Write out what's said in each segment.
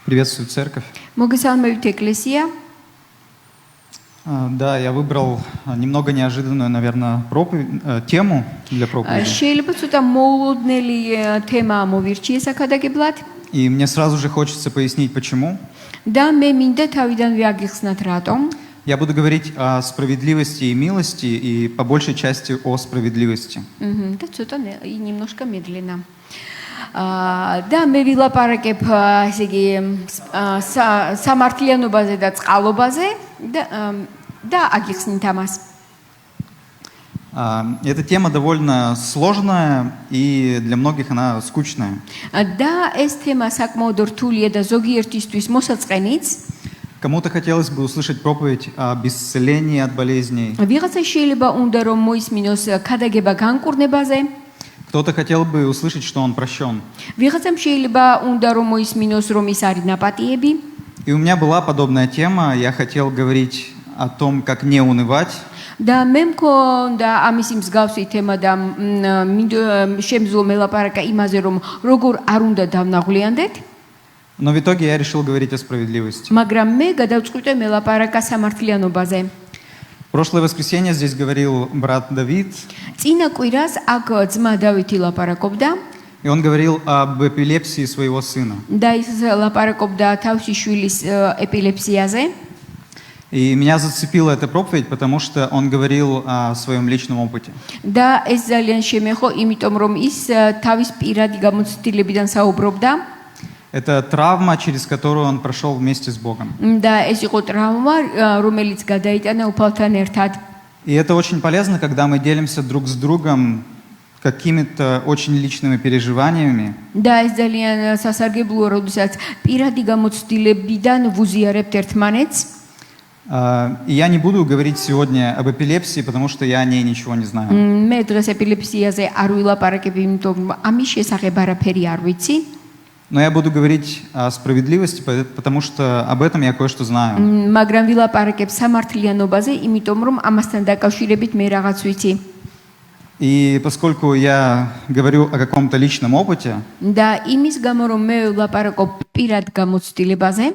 Приветствую церковь. მოგესალმებით ეკლესია. Да, я выбрал немного неожиданную, наверное, тему для проповеди. შეიძლება ცოტა მოულოდნელი თემა მოვირჩიე საკადაგებლად И мне сразу же хочется пояснить, почему. და მე მინდა თავიდანვე აგიხსნათ რატომ. Я буду говорить о справедливости и милости, и по большей части о справедливости. და ცოტა немножко медленно. და მე ვილაპარაკებ ესე იგი სამართლიანობაზე და წყალობაზე და აგიხსნით ამას. Эта тема довольно сложная, и для многих она скучная. და ეს თემა საკმაოდ რთულია და ზოგიერთისთვის მოსაწყენიც. Кому-то хотелось бы услышать проповедь об исцелении от болезней. ვიღაცა შეიძლება უნდა რომ მოისმინოს ქადაგება განკურნებაზე. Кто-то хотел бы услышать, что он прощен. ვიღაცამ შეიძლება უნდა რომ მოისმინოს რომ ის არის ნაპატიები. И у меня была подобная тема. Я хотел говорить о том, как не унывать. და მე მქონდა ამისი მსგავსი თემა და შემძლო მელაპარაკა იმაზე რომ როგორ არ უნდა დავნაღვლიანდეთ. Но в итоге я решил говорить о справедливости. მაგრამ მე გადავწყვიტე მელაპარაკა სამართლიანობაზე. Прошлое воскресенье здесь говорил брат Давид. წინა კვირას აქ ძმა დავითი ლაპარაკობდა. И он говорил об эпилепсии своего сына. და ის ლაპარაკობდა თავისი შვილის ეპილეფსიაზე. И меня зацепила эта проповедь, потому что он говорил о своем личном опыте. და ეს ძალიან შემეხო, იმიტომ რომ ის თავის პირადი გამოცდილებიდან საუბრობდა. Это травма, через которую он прошел вместе с Богом. და ეს იყო ტრავმა, რომელიც გადაიტანა უფალთან ერთად. И это очень полезно, когда мы делимся друг с другом какими-то очень личными переживаниями. და ეს ძალიან სასარგებლოა, როდესაც პირადი გამოცდილებიდან ვუზიარებთ ერთმანეთს. И я не буду говорить сегодня об эпилепсии, потому что я о ней ничего не знаю. მე დღეს ეპილეფსიაზე არ ვილაპარაკებ, იმიტომ რომ ამის შესახებ არაფერი არ ვიცი. Но я буду говорить о справедливости, потому что об этом я кое-что знаю. მაგრამ ვილაპარაკებ სამართლიანობაზე, იმიტომ რომ ამასთან დაკავშირებით მე რაღაც ვიცი. И поскольку я говорю о каком-то личном опыте, და იმის გამო რომ მე ვილაპარაკობ პირად გამოცდილებაზე,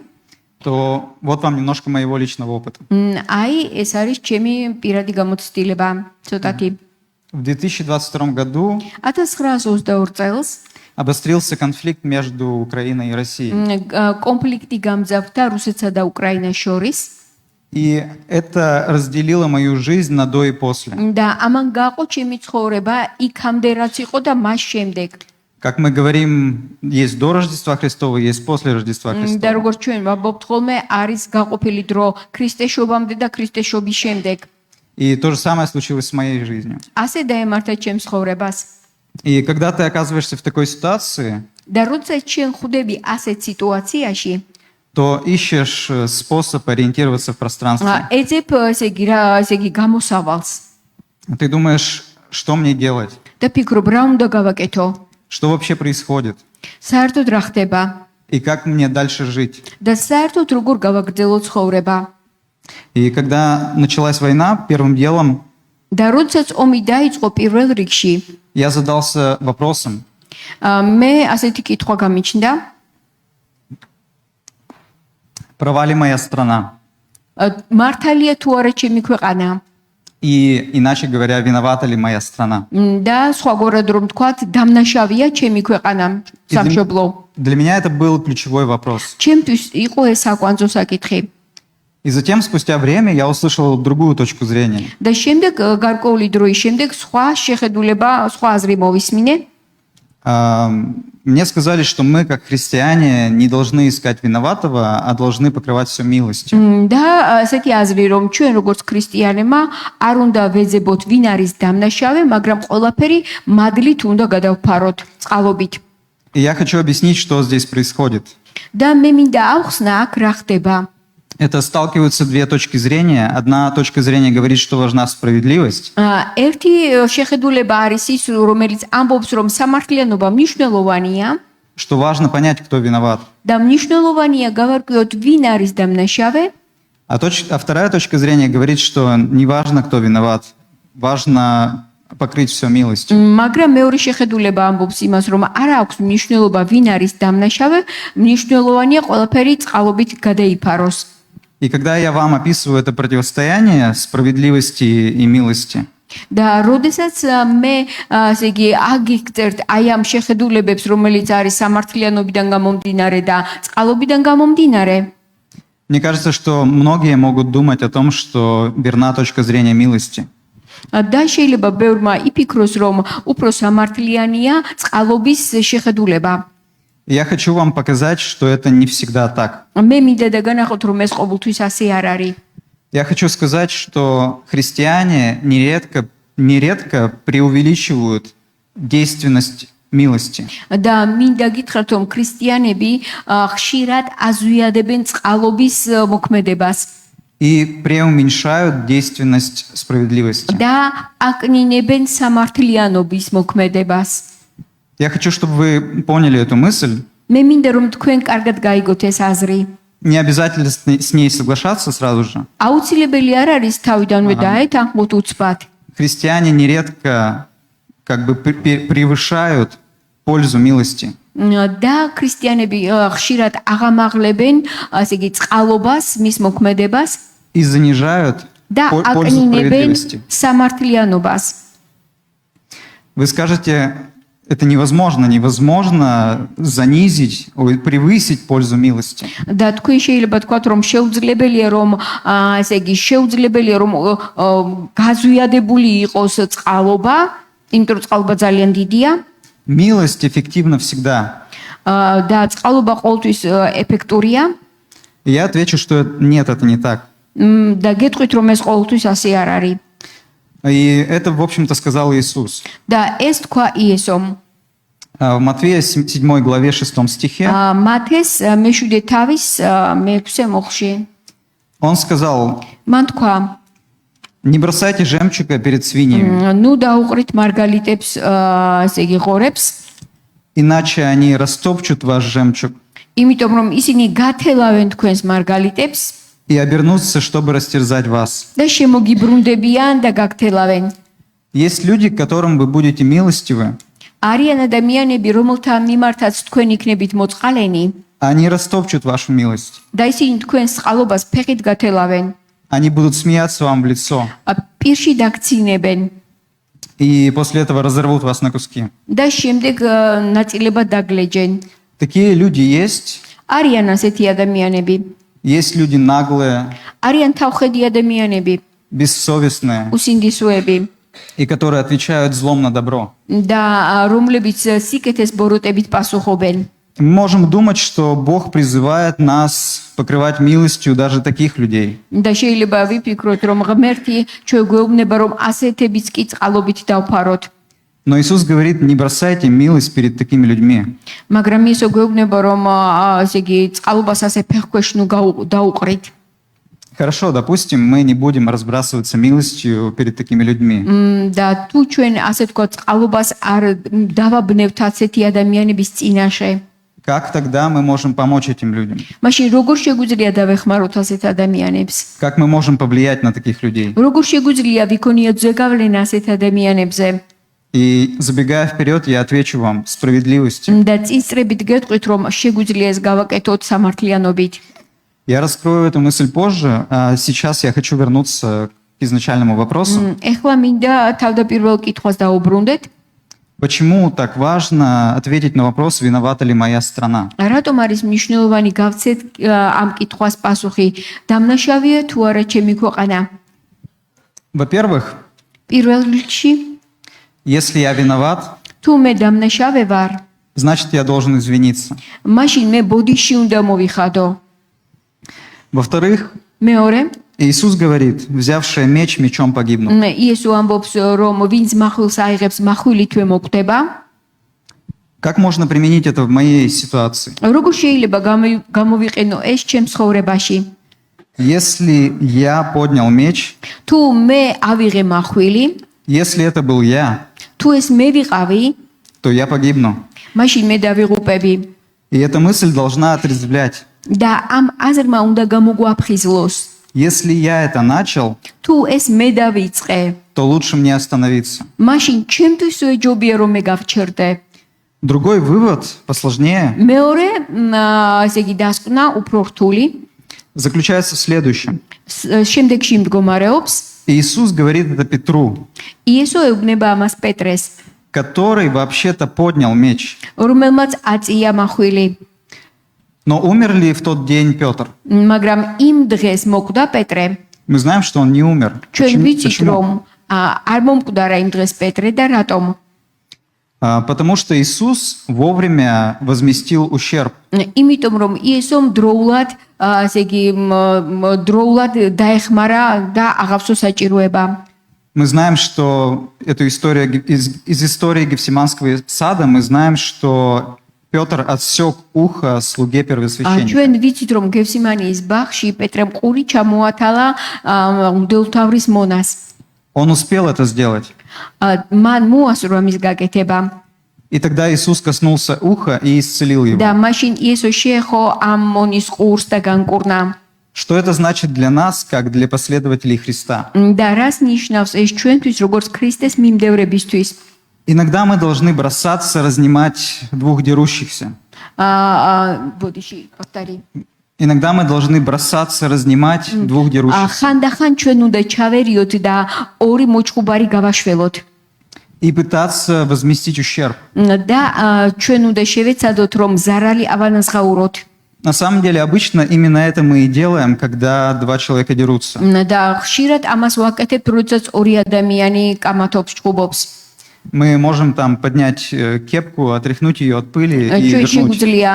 то вот вам немножко моего личного опыта. აი ეს არის ჩემი პირადი გამოცდილება, ცოტათი. В 2022 году 1922 წელს обострился конфликт между Украиной и Россией. კონფლიქტი გამძაფრდა რუსეთსა და უკრაინას შორის. И это разделило мою жизнь на до и после. და ამან გაყო ჩემი ცხოვრება იქამდე რაც იყო და მას შემდეგ. Как мы говорим, есть до Рождества Христова, есть после Рождества და Христова. როგორც ჩვენ ვაბობთ ხოლმე, არის გაყოფილი დრო ქრისტეშობამდე და ქრისტეშობის შემდეგ. И то же самое случилось с моей жизнью. ასე დაემართა ჩემს ცხოვრებას. И когда ты оказываешься в такой ситуации, და როდესაც ჩვენ ხვდები ასეთ სიტუაციაში, то ищешь способ ориентироваться в пространстве. ეძებ ესე იგი გამოსავალს. Ты думаешь, что мне делать? და ფიქრობ, რა უნდა გავაკეთო? Что вообще происходит? საერთოდ რა ხდება? И как мне дальше жить? და საერთოდ როგორ გავაგრძელო ცხოვრება? И когда началась война, первым делом და როდესაც ომი დაიწყო პირველ რიგში, я задался вопросом, მე ასეთი კითხვა გამიჩნდა, права ли моя страна? მართალია თუ არა ჩემი ქვეყანა? И, иначе говоря, виновата ли моя страна? და სხვაგვარად რომ თქვათ, დამნაშავეა ჩემი ქვეყანა სამშობლო. Для меня это был ключевой вопрос. ჩემთვის იყო ეს საკვანძო საკითხი. И затем, спустя время, я услышал другую точку зрения. და შემდეგ გარკვეული დროის შემდეგ სხვა შეხედულება, სხვა აზრი მოვისმინე. Мне сказали, что мы, как христиане, не должны искать виноватого, а должны покрывать все милостью. და ასეთი აზრი რომ ჩვენ როგორც ქრისტიანებმა არ უნდა ვეძებოთ ვინ არის დამნაშავე, მაგრამ ყველაფერი მადლით უნდა გადავფაროთ, წყალობით. И я хочу объяснить, что здесь происходит. და მე მინდა ავხსნა აქ რა ხდება. Это сталкиваются две точки зрения. Одна точка зрения говорит, что важна справедливость. ერთი შეხედულება არის ის, რომელიც ამბობს, რომ სამართლიანობა მნიშვნელოვანია. Что важно понять, кто виноват. და მნიშვნელოვანია გავარკვიოთ, ვინ არის დამნაშავე. А вторая точка зрения говорит, что не важно, кто виноват. Важно покрыть все милостью. მაგრამ მეორე შეხედულება ამბობს იმას, რომ არ აქვს მნიშვნელობა ვინ არის დამნაშავე, მნიშვნელოვანია ყველაფერი წყალობით გადაიფაროს. И когда я вам описываю это противостояние справедливости и милости, და როდესაც მე ასე იგი აგიქწერთ აი ამ შეხედულებებს, რომელიც არის სამართლიანობიდან გამომდინარე და წყალობიდან გამომდინარე, мне кажется, что многие могут думать о том, что верна точка зрения милости. და შეიძლება ბევრმა იფიქროს, რომ უფრო სამართლიანია წყალობის შეხედულება. Я хочу вам показать, что это не всегда так. მე მინდა და განახოთ, რომ ეს ყოველთვის ასე არ არის. Я хочу сказать, что христиане нередко преувеличивают действенность милости. და მინდა გითხრათ, რომ ქრისტიანები ხშირად აზვიადებენ წყალობის მოქმედებას И преуменьшают действенность справедливости. და აკნინებენ სამართლიანობის მოქმედებას. Я хочу, чтобы вы поняли эту мысль. მე მინდა რომ თქვენ კარგად გაიგოთ ეს აზრი. Не обязательно с ней соглашаться сразу же. აუცილებელი არ არის თავიდანვე დაეთანხმოთ უცბად. Христиане нередко как бы превышают пользу милости. და ქრისტიანები ხშირად აღამაღლებენ, ასე იგი, წყალობას, მის მოქმედებას И занижают და пользу აკნინებენ справедливости. სამართლიანობას. Вы скажете, это невозможно занизить, превысить пользу милости. და თქვენ შეიძლება თქვათ, რომ შეუძლებელია, რომ ასე იგი, შეუძლებელია, რომ გაზვიადებული იყოს წყალობა, იმიტომ რომ წყალობა ძალიან დიდია Милость эффективна всегда. და წყალობა ყოველთვის ეფექტურია. И я отвечу, что нет, это не так. და გეტყვით, რომ ეს ყოველთვის ასე არ არის. И это, в общем-то, сказал Иисус. და ეს თქვა იესომ. В Матфея 7 главе 6 стихе მათეს მე-7 თავის მე-6 მოხში. он сказал: მან თქვა, не бросайте жемчуга перед свиньями, ნუ დაუყრით მარგალიტებს, ასე იგი ღორებს, иначе они растопчут ваш жемчуг იმიტომ რომ ისინი გათელავენ თქვენს მარგალიტებს и обернутся, чтобы растерзать вас. და შემოგიბრუნდებიან და გაგთელავენ. Есть люди, к которым вы будете милостивы, არიან ადამიანები, რომელთა მიმართაც თქვენ იქნებით მოწყალენი они растопчут вашу милость. და ისინი თქვენს წყალობას ფეხით გათელავენ, Они будут смеяться вам в лицо პირში დაგცინებენ и после этого разорвут вас на куски. და შემდეგ ნაწილებად დაგლეჯენ. Такие люди есть. არიან ასეთი ადამიანები. Есть люди наглые, არიან თავხედი ადამიანები, бессовестные, უსინდისოები и которые отвечают злом на добро. და რომლებიც სიკეთეს ბოროტებით პასუხობენ. Мы можем думать, что Бог призывает нас покрывать милостью даже таких людей. და შეიძლება ვიფიქროთ, რომ ღმერთი ჩვენ გვეუბნება, რომ ასეთებიც კი წყალობით დავფაროთ. Но Иисус говорит: не бросайте милость перед такими людьми. მაგრამ ისო გვეუბნება, რომ ასე იგი წყალობას ასე ფეხქვეშ ნუ დაუყრით. Хорошо, допустим, мы не будем разбрасываться милостью перед такими людьми. და თუ ჩვენ ასე თქვა წყალობას არ დავაბნევთ ასეთი ადამიანების წინაშე, Как тогда мы можем помочь этим людям? მაშინ როგორ შეგვიძლია დავეხმაროთ ასეთ ადამიანებს? Как мы можем повлиять на таких людей? როგორ შეგვიძლია ვიქონიოთ ზეგავლენა ასეთ ადამიანებზე? И забегая вперед, я отвечу вам справедливостью. და წინწრებით გეტყვით, რომ შეგვიძლია ეს გავაკეთოთ სამართლიანობით. Я раскрою эту мысль позже, а сейчас я хочу вернуться к изначальному вопросу. ეხლა მინდა თავდაპირველ კითხვას დაუბრუნდეთ. Почему так важно ответить на вопрос, виновата ли моя страна? რატომ არის მნიშვნელოვანი გავცეთ ამ კითხვას პასუხი? დამნაშავეა თუ არა ჩემი ქვეყანა? Во-первых, პირველ რიგში, если я виноват, თუ მე დამნაშავე ვარ, значит, я должен извиниться. მაშინ მე ბოდიში უნდა მოვიხადო. Во-вторых, მეორე, Иисус говорит: взявший меч, мечом погибнут. იესო ამბობს, რომ ვინც מחვილს აიღებს, מחვილითვე მოკვდება. Как можно применить это в моей ситуации? როგორ შეიძლება გამოვიყენო ეს ჩემ ცხოვრებაში? Если я поднял меч, თუ მე ავიღე მახვილი, если это был я, თუ ეს მე ვიყავი, то я погибну. მაშინ მე დავიღუპები. И эта мысль должна отрезвлять. და ამ აზრმა უნდა გამოგვაფხიზლოს. Если я это начал, თუ ეს მე დავიწყე, то лучше мне остановиться. მაშინ ჩემთვის ეჯობია რომ მე გავჩერდე. Другой вывод, посложнее, მეორე ესე იგი დასკვნა უფრო რთული заключается в следующем. შემდეგში მდგომარეობს. Иисус говорит это Петру, იესო ეუბნება ამას პეტრეს, который вообще-то поднял меч. რომელმაც აწია მახვილი. Но умер ли в тот день Петр? მაგრამ იმ დღეს მოკვდა პეტრე. Мы знаем, что он не умер. ჩვენ ვიცით Почему? რომ არ მომკვდარა იმ დღეს პეტრე და რატომ? Потому что Иисус вовремя возместил ущерб. იმიტომ რომ იესომ დროულად ესე იგი დროულად დაეხმარა და აღავსო საჭიროება. Мы знаем, что эту историю из истории Гефсиманского сада мы знаем, что Петр отсек ухо слуге первосвященника. ჩვენ ვიცით რომ გევსიმანიის ბაღში პეტრემ ყური ჩამოათალა მღვდელმთავრის მონას. Он успел это сделать. მან მოასწრო მის გაკეთება И тогда Иисус коснулся уха и исцелил его. და მაშინ იესო შეეხო ამ მონის ყურს და განკურნა. Что это значит для нас, как для последователей Христа? და რას ნიშნავს ეს ჩვენთვის როგორც ქრისტეს მიმდევრებისთვის? Иногда мы должны бросаться разнимать двух дерущихся. ბოდიში პოსტარი. Иногда мы должны бросаться разнимать двух дерущихся. ხანდახან ჩვენ უნდა ჩავერიოთ და ორი მოჭყუბარი გავაშველოთ. И пытаться возместить ущерб. და ჩვენ უნდა შევეცადოთ რომ ზარალი ავანაზღაუროთ. На самом деле, обычно именно это мы и делаем, когда два человека дерутся. და ხშირად ამას ვაკეთებთ, როდესაც ორი ადამიანი კამათობს, ჭყუბობს. Мы можем там поднять кепку, отряхнуть ее от пыли и ჩვენ вернуть. შეგვიძლია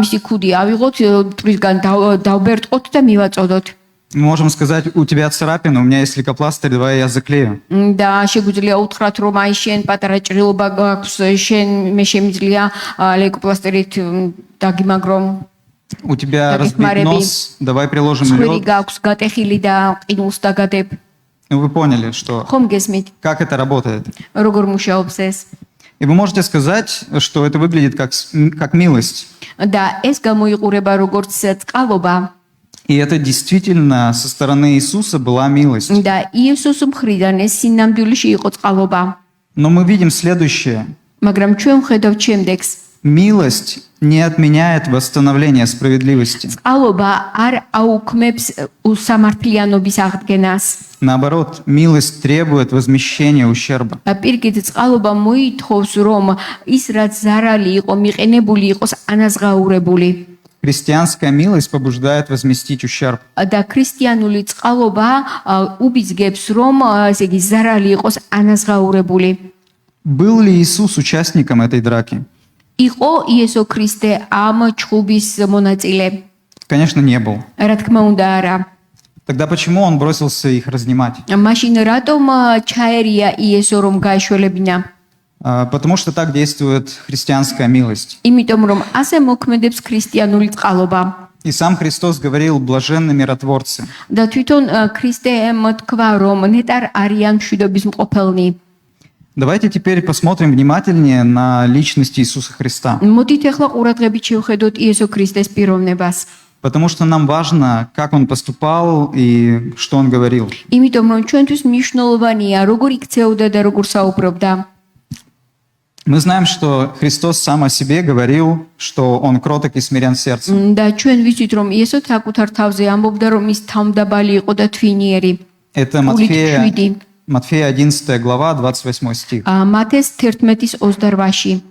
მისი ქუდი ავიღოთ, თვრისგან დავბერტყოთ და მივაწოდოთ. Мы можем сказать, у тебя царапина, у меня есть лейкопластырь, давай я заклею. და შეგვიძლია უთხრათ რომ აი შენ პატარა ჭრილობა გაქვს, შენ მე შემიძლია ლეიკოპლასტერით დაგიმაგრომ. У тебя Таких разбит мареби. нос, давай приложим ცხვირი лед. გაქვს, გატეხილი და ყინულს დაგადებ. Ну, вы поняли, что ხომ გესმით, как это работает. როგორ მუშაობს ეს? И вы можете сказать, что это выглядит как милость. და ეს გამოიყურება როგორც წყალობა. И это действительно со стороны Иисуса была милость. და იესოს მხრიდან ეს სინამდვილეში იყო წყალობა. Но мы видим следующее. მაგრამ ჩვენ ვხედავთ შემდეგს. Милость не отменяет восстановление справедливости. წყალობა არ აუქმებს სამართლიანობის აღდგენას. Наоборот, милость требует возмещения ущерба. პირიქით წყალობა მოითხოვს რომ ის რაც ზარალი იყო მიყენებული იყოს ანაზღაურებული. Христианская милость побуждает возместить ущерб. და ქრისტიანული წყალობა უბიძგებს რომ ესე იგი ზარალი იყოს ანაზღაურებული. Был ли Иисус участником этой драки? იყო იესო ქრისტე ამ ჭუბის მონაწილე? Конечно, не был. რა თქმა უნდა არა. Тогда почему он бросился их разнимать? მაშინ რატომ ჩაერია იესო რომ გაეშველებინა? Потому что так действует христианская милость. იმიტომ რომ ასე მოქმედებს ქრისტიანული წყალობა. И сам Христос говорил: блаженны миротворцы. და თვითონ ქრისტე თქვა რომ ნეტარ არიან მშვიდობის მყოფელნი. Давайте теперь посмотрим внимательнее на личность Иисуса Христа. მოდით ახლა ყურადღებით შევხედოთ იესო ქრისტეს პიროვნებას. Потому что нам важно, как он поступал и что он говорил. იმიტომ რომ ჩვენთვის მნიშვნელოვანია როგორ იქცეოდა და როგორ საუბრობდა. Мы знаем, что Христос сам о себе говорил, что он кроток и смирен сердцем. და ჩვენ ვიცით რომ იესო საკუთარ თავზე ამბობდა რომ ის თავმდაბალი იყო და თვინიერი. Это Матфея 11 глава, 28 стих. მათეს 11:28-ში.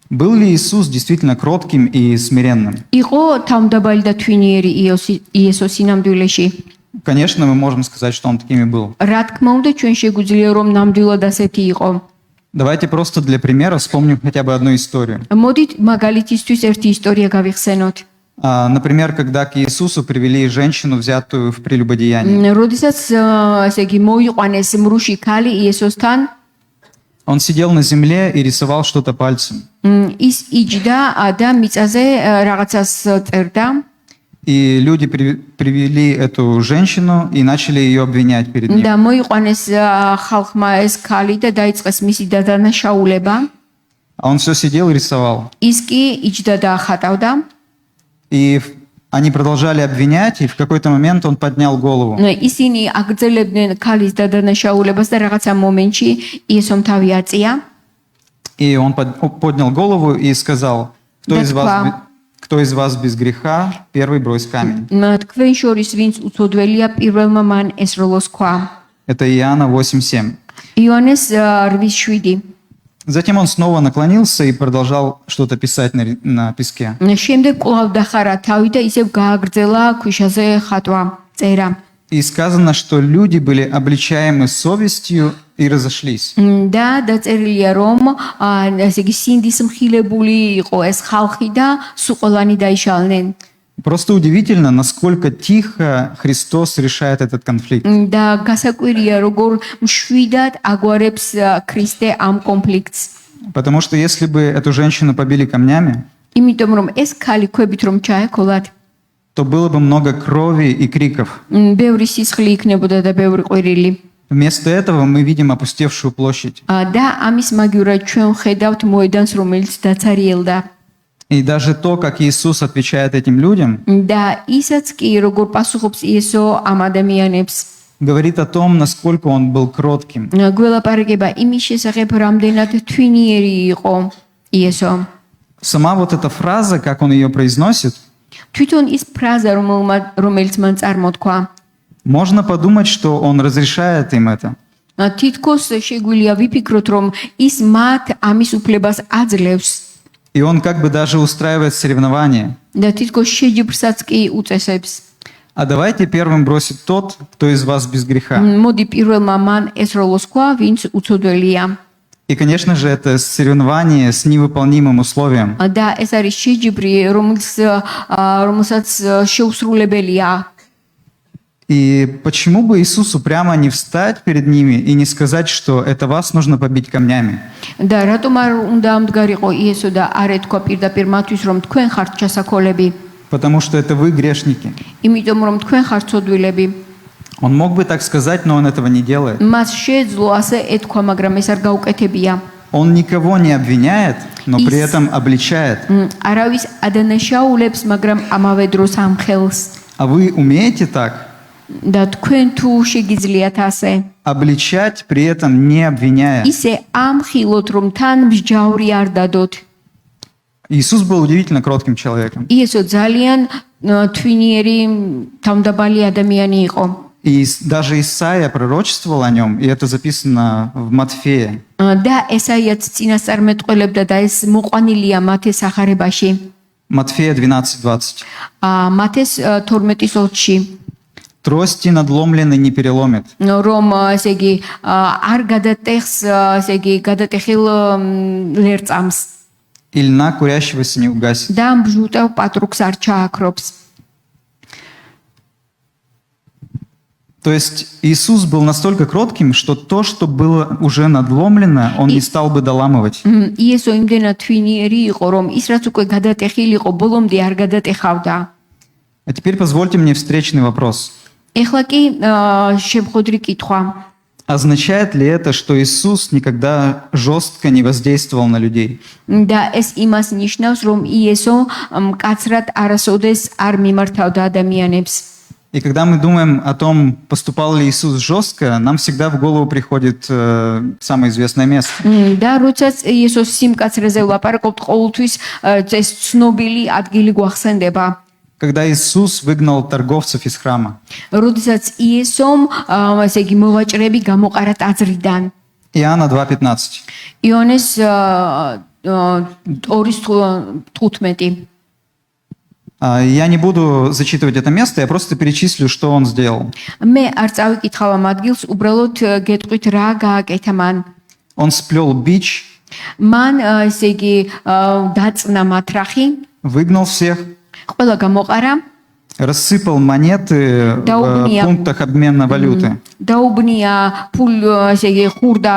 Был ли Иисус действительно кротким и смиренным? იყო თავმდაბალი და თვინიერი იესო სინამდვილეში? Конечно, мы можем сказать, что он таким и был. რა თქმა უნდა ჩვენ შეგვიძლია რომ ნამდვილად ასეთი იყო. Давайте просто для примера вспомним хотя бы одну историю. მოდით მაგალითისთვის ერთი ისტორია გავიხსენოთ. Например, когда к Иисусу привели женщину, взятую в прелюбодеянии. როდესაც ესე იგი მოიყვანეს მრუში ქალი იესოსთან, Он сидел на земле и рисовал что-то пальцем. ის იჯდა და მიწაზე რაღაცას წერდა. И люди привели эту женщину и начали ее обвинять перед ним. და მოიყვანეს ხალხმა ეს ქალი და დაიწყეს მისი დადანაშაულება. А он все сидел и рисовал. ის კი იჯდა და ახატავდა. И Они продолжали обвинять, и в какой-то момент он поднял голову. ისინი აგრძელებდნენ ქალის დადანაშაულებას და რაღაცა მომენტში იესომ თავი აწია И он поднял голову и сказал, кто из вас без греха, первый брось камень. თქვენ შორის ვინც უცოდველია პირველმა მან ესროლოს ქვა. Это Иоанна 8:7. იონეს 8:7. Затем он снова наклонился и продолжал что-то писать на песке. შემდეგ კვლავ დახარა თავი და ისევ გააგრძელა ქვიშაზე ხატვა, წერა. И сказано, что люди были обличаемы совестью и разошлись. და დაწერილია რომ ესე იგი სინდის მხილებული იყო ეს ხალხი და სულ ყველანი დაიშალნენ. Просто удивительно, насколько тихо Христос решает этот конфликт. და გასაკვირია როგორ მშვიდად აგვარებს ქრისტე ამ კონფლიქტს. Потому что если бы эту женщину побили камнями, იმიტომ რომ ეს ქალი ქვებით რომ ჩაექოლათ, то было бы много крови и криков. ბევრი სისხლი იქნებოდა და ბევრი ყვირილი. Вместо этого мы видим опустевшую площадь. და ამის მაგივრად ჩვენ ხედავთ მოედანს, რომელიც დაცარიელდა. И даже то, как Иисус отвечает этим людям, და ისაც კი როგორ პასუხობს იესო ამ ადამიანებს, говорит о том, насколько он был кротким. გველაპარაკება იმის შესახებ, რამდენად თვინიერი იყო იესო. Сама вот эта фраза, как он ее произносит, თვითონ ის ფრაზა, რომელიც მან წარმოთქვა, можно подумать, что он разрешает им это. თითქოს შეგვიძლია ვიფიქროთ, რომ ის მათ ამის უფლებას აძლევს. И он как бы даже устраивает соревнования. და თითქოს შეჯიბრსაც კი უწესებს. А давайте первым бросит тот, кто из вас без греха. მოდი პირველმა მან ესროლოს ქვა, ვინც უცოდველია. И, конечно же, это соревнование с невыполнимым условием. და ეს არის შეჯიბრი, რომელსაც შეუსრულებელია. И почему бы Иисусу прямо не встать перед ними и не сказать, что это вас нужно побить камнями? და რატომ არ უნდა ამდგარიყო იესო და არ ეთქვა პირდაპირ მათთვის, რომ თქვენ ხართ ჩასაქოლები? Потому что это вы грешники. იმიტომ რომ თქვენ ხართ ცოდვილები. Он мог бы так сказать, но он этого не делает. მას შეეძლო ასე ეთქვა, მაგრამ ეს არ გაუკეთებია. Он никого не обвиняет, но при этом обличает. არავის ადანაშაულებს, მაგრამ ამავე დროს ამხელს. А вы умеете так? და თქვენ თუ შეგიძლიათ ასე Обличать, при этом не обвиняя. ისე ამხილოთ, რომ თან მსჯავრი არ დადოთ. Иисус был удивительно кротким человеком. იესო ძალიან თვინიერი თავმდაბალი ადამიანი იყო. И даже Исаия пророчествовал о нем, и это записано в Матфея. და ესაიაც წინასწარმეტყველებდა და ეს მოყვანილია მათეს სახარებაში. Матфея 12:20. მათეს 12:20-ში. Трости надломлены не переломит. რომ ესე იგი არ გადატეხს, ესე იგი გადატეხილ ლერწამს. И льна курящегося не угасит. და მბჟუტავ პატრუკს არ ჩააქრობს. То есть Иисус был настолько кротким, что то, что было уже надломлено, он не стал бы доламывать. იესო იმდენად თვინიერი იყო, რომ ის რაც უკვე გადატეხილი იყო, ბოლომდე არ გადატეხავდა. А теперь позвольте мне встречный вопрос. ეხლა კი შემხოდრი კითხვა. Означает ли это, что Иисус никогда жестко не воздействовал на людей? და ეს იმას ნიშნავს, რომ იესო მკაცრად არასოდეს არ მიმართავდა ადამიანებს. И когда мы думаем о том, поступал ли Иисус жестко, нам всегда в голову приходит самое известное место. და როდესაც იესოს სიმკაცრეზე ვლაპარაკობთ, ყოველთვის ეს ცნობილი ადგილი გვახსენდება. Когда Иисус выгнал торговцев из храма. როდესაც იესომ ესე იგი მოვაჭრები გამოყარა ტაძრიდან. Иоанна 2:15. იონეს 2:15. Я не буду зачитывать это место, я просто перечислю, что он сделал. მე არ წავიკითხავ ამ ადგილს, უბრალოდ გეტყვით რა გააკეთა მან. Он сплел бич, მან ესე იგი დაწნა მატრახი, выгнал всех, ყველა გამოყარა, рассыпал монеты в пунктах обмена валюты. დაუბნია ფულ ესე იგი ხურდა,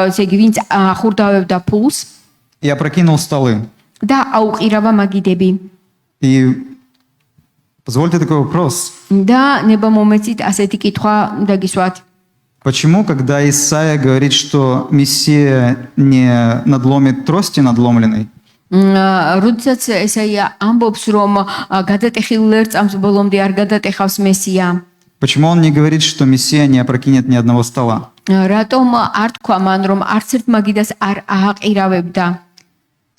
ესე იგი ვინც ხურდავებდა ფულს И опрокинул столы. და აუყირავა მაგიდები. И позвольте такой вопрос. და ნება მომეცით ასეთი კითხვა დაგისვათ. Почему, когда Исаия говорит, что Мессия не надломит трости надломленной, როდესაც ესაია ამბობს, რომ გადატეხილ ლერწამს ბოლომდე არ გადატეხავს მესია. Почему он не говорит, что Мессия не опрокинет ни одного стола? რატომ არ თქვა მან, რომ არც ერთ მაგიდას არ ააყირავებდა?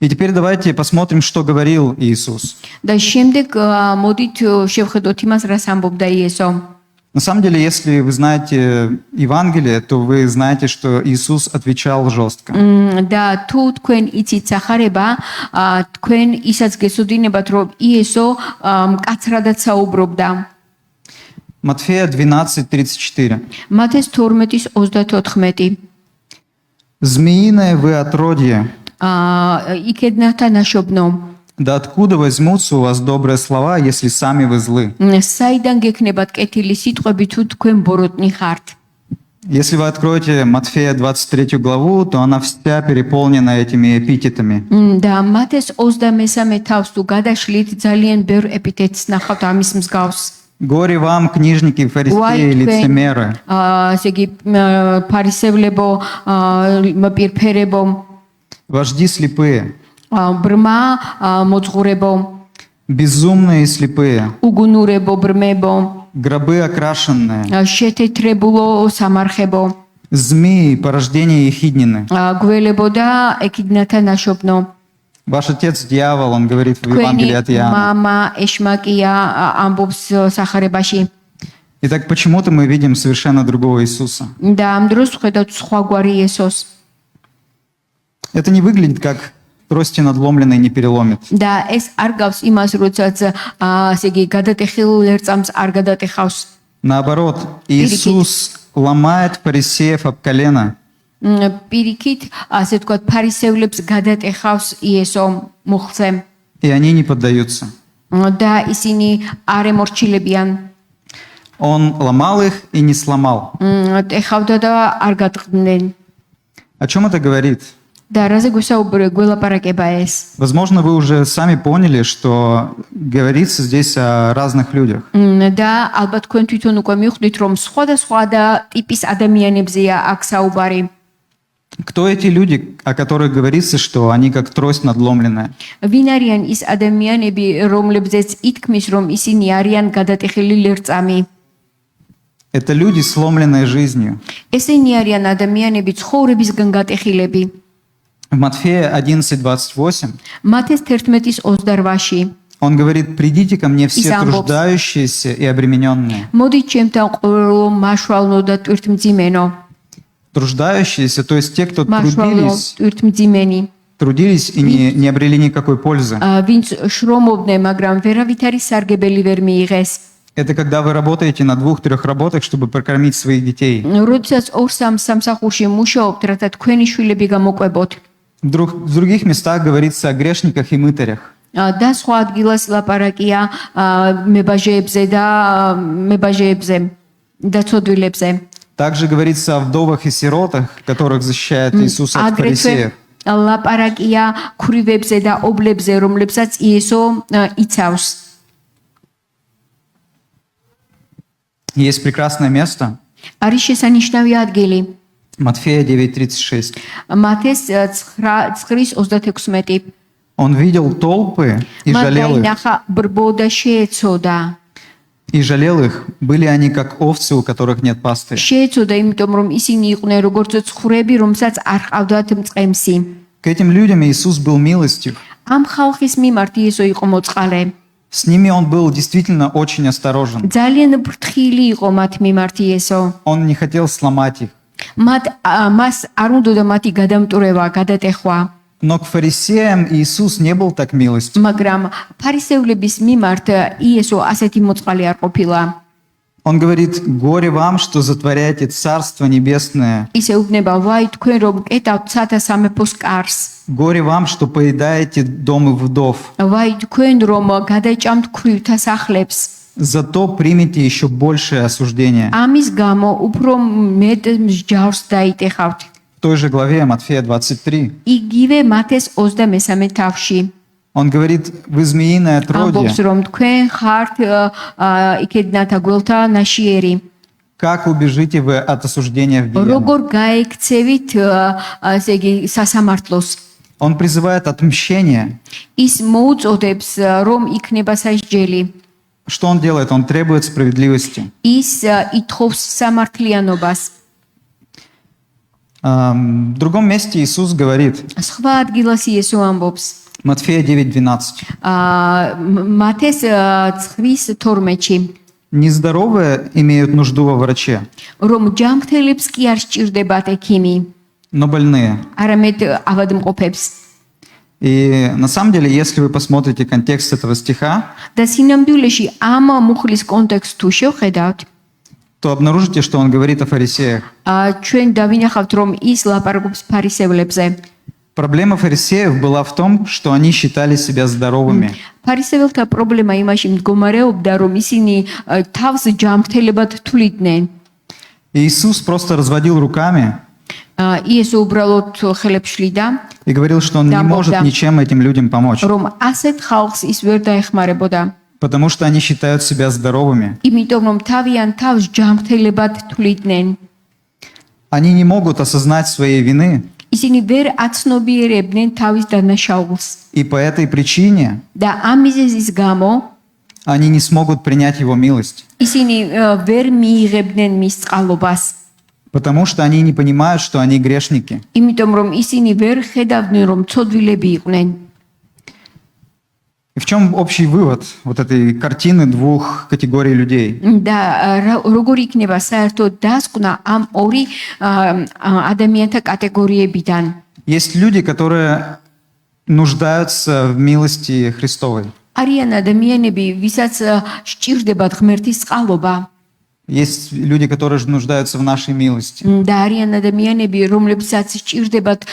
И теперь давайте посмотрим, что говорил Иисус. და შემდეგ მოდით შევხედოთ იმას, რას ამბობდა იესო. На самом деле, если вы знаете Евангелие, то вы знаете, что Иисус отвечал жестко. და თუ თქვენ იცით სახარება, თქვენ ისაც გესოდინებათ, რომ იესო მკაცრადად საუბრობდა. Матфея 12:34. მათეს 12:34. Змеиное вы отродье, იქედნათა ნაშობნო. да откуда возьмутся у вас добрые слова, если сами вы злы? საიდან გექნებათ კეთილი სიტყვები, თუ თქვენ ბოროტნი ხართ? Если вы откроете Матфея 23 главу, то она вся переполнена этими эпитетами. და მათეს 23 თავს თუ გადაშლით, ძალიან ბევრ ეპიტეტს ნახავთ ამის მსგავს. Горе вам, книжники, фарисеи, лицемеры. ესე იგი ფარისევლებო, პირფერებო, Вожди слепые, ბრმა მოძღურებო, безумные и слепые, უგუნურებო, ბრმებო, гробы окрашенные, შეთეთრებულო, სამარხებო, змеи, порождение ехиднины. გველებო და ეკიდნათა ნაშობნო. Ваш отец дьявол, он говорит в თქვენი Евангелии от Иоанна. мама ეშმაკია ამბობს სახარებაში. Итак, почему-то мы видим совершенно другого Иисуса. და ამ დროს ვხედავთ სხვაგვარი იესოს. Это не выглядит как трости надломленной не переломит. და ეს არ გავს იმას, როდესაც ესე იგი გადატეხილ ლერწამს არ გადატეხავს. Наоборот, Иисус ломает фарисеев об колено. პირიქით, ასე ვთქვათ, ფარისევლებს გადატეხავს იესო მუხლზე И они не поддаются. და ისინი არ ემორჩილებიან. Он ломал их и не сломал. ეხავდა და არ გადღდნენ. О чем это говорит? და რაზე გველაპარაკება ეს? Возможно, вы уже сами поняли, что говорится здесь о разных людях. და ალბათ თქვენ თვითონ უკვე მიხვდით, რომ სხვადასხვა და ტიპის ადამიანებზეა აქ საუბარი. Кто эти люди, о которых говорится, что они как трость надломленная? ვინ არიან ის ადამიანები, რომლებზეც ითქმის, რომ ისინი არიან გადატეხილი ლერწამი? Это люди, сломленные жизнью. ესენი არიან ადამიანები ცხოვრებისგან გატეხილები. В Матфея 11:28 მათეს 11:28-ში он говорит: «Придите ко мне все Исаам Бобс. труждающиеся и обремененные». მოდით ჩემთან ყოველო მაშვალნო და ტვირთმძიმენო. Труждающиеся, то есть те, кто მაშვალო, ტვირთმძიმენი, трудились и не обрели никакой пользы. ვინც შრომობდნენ, მაგრამ ვერავით არის სარგებელი ვერ მიიღეს. Это когда вы работаете на 2-3 работах, чтобы прокормить своих детей. როდესაც 2-3 სამსახურში მუშაობთ, რათა თქვენი შვილები გამოყვებოთ. В других местах говорится о грешниках и мытарях. და სხვა ადგილას ლაპარაკია მებაჟეებზე და ცოდვილებზე. Также говорится о вдовах и сиротах, которых защищает Иисус от фарисеев. ლაპარაკია ქურივებზე და ობლებზე, რომლებსაც იესო იცავს. Есть прекрасное место. არის შესანიშნავი ადგილი. Матфея 9:36. მათეს 9:36. Он видел толпы и жалел их. დაინახა ბრბო და შეეცოდა. И жалел их. Были они как овцы, у которых нет пастыря. შეეცოდა, იმიტომ რომ ისინი იყვნენ როგორც ცხვრები, რომელსაც არ ყავდათ მწყემსი. К этим людям Иисус был милостив. ამ ხალხის მიმართ იესო იყო მოწყალე. С ними он был действительно очень осторожен. ძალიან ფრთხილი იყო მათ მიმართ იესო. Он не хотел сломать их. მას არ უნდოდა მათი გადამტვრევა, გადატეხვა. Но к фарисеям Иисус не был так милостив. მაგრამ ფარისევლების მიმართ იესო ასეთი მოწყალე არ ყოფილა. Он говорит: «Горе вам, что затворяете Царство Небесное. ისე უბნება, ვაი თქვენ რომ კეტავთ სათა სამეფოს კარს. Горе вам, что поедаете домы вдов. ვაი თქვენ რომ გადაჭამთ ქვრივთა სახლებს. Зато примите еще большее осуждение». ამის გამო უფრო მეტ მსჯავრს დაიტეხავთ. В той же главе Матфея 23 იგივე მათეს 23 თავში. он говорит: «Вы змеиное ამბობს отродье. რომ თქვენ ხართ იქედნათა გველთა ნაშიერი. Как убежите вы от осуждения в гиену? როგორ გაექცევით ესე იგი სასამართლოს? Он призывает отмщение. ის მოუწოდებს რომ იქნება სასჯელი. Что он делает? Он требует справедливости. ის ითხოვს სამართლიანობას. В другом месте Иисус говорит, სხვა ადგილას იესო ამბობს Матфея 9:12. მათეს 9:12-ში Нездоровые имеют нужду во враче, რომ ჯანმრთელებს კი არ სჭირდებათ ექიმი, но больные. არამედ ავადმყოფებს. И на самом деле, если вы посмотрите контекст этого стиха, და სინამდვილეში ამ მუხლის კონტექსტს თუ შევხედავთ, то обнаружите, что он говорит о фарисеях. ჩვენ დავინახავთ რომ ის ლაპარაკობს ფარისევლებზე. Проблема фарисеев была в том, что они считали себя здоровыми. ფარისეველთა პრობლემა იმაში მდგომარეობდა, რომ ისინი თავს ჯანმრთელებად თვლიდნენ. И Иисус просто разводил руками იესო უბრალოდ ხელებს შლიდა, и говорил, что он не Да, может да. ничем этим людям помочь, რომ ასეთ ხალხს ის ვერ დაეხმარებოდა. потому что они считают себя здоровыми. იმიტომ რომ თავიანთ თავს ჯანმრთელებად თვლიდნენ. Они не могут осознать своей вины, ისინი ვერ აცნობიერებდნენ თავის დანაშაულს и по этой причине და ამ მიზეზის გამო они не смогут принять его милость, ისინი ვერ მიიღებდნენ მის წყალობას. потому что они не понимают, что они грешники. იმიტომ რომ ისინი ვერ ხედავდნენ რომ ცოდვილები იყვნენ. И в чем общий вывод вот этой картины двух категорий людей? და როგორ იქნება საერთოდ დასკვნა ამ ორი ადამიანთა კატეგორიებიდან? Есть люди, которые нуждаются в милости Христовой. არიან ადამიანები, ვისაც სჭირდებათ ღმერთის წყალობა. Есть люди, которые нуждаются в нашей милости. და არიან ადამიანები, რომლებსაც სჭირდებათ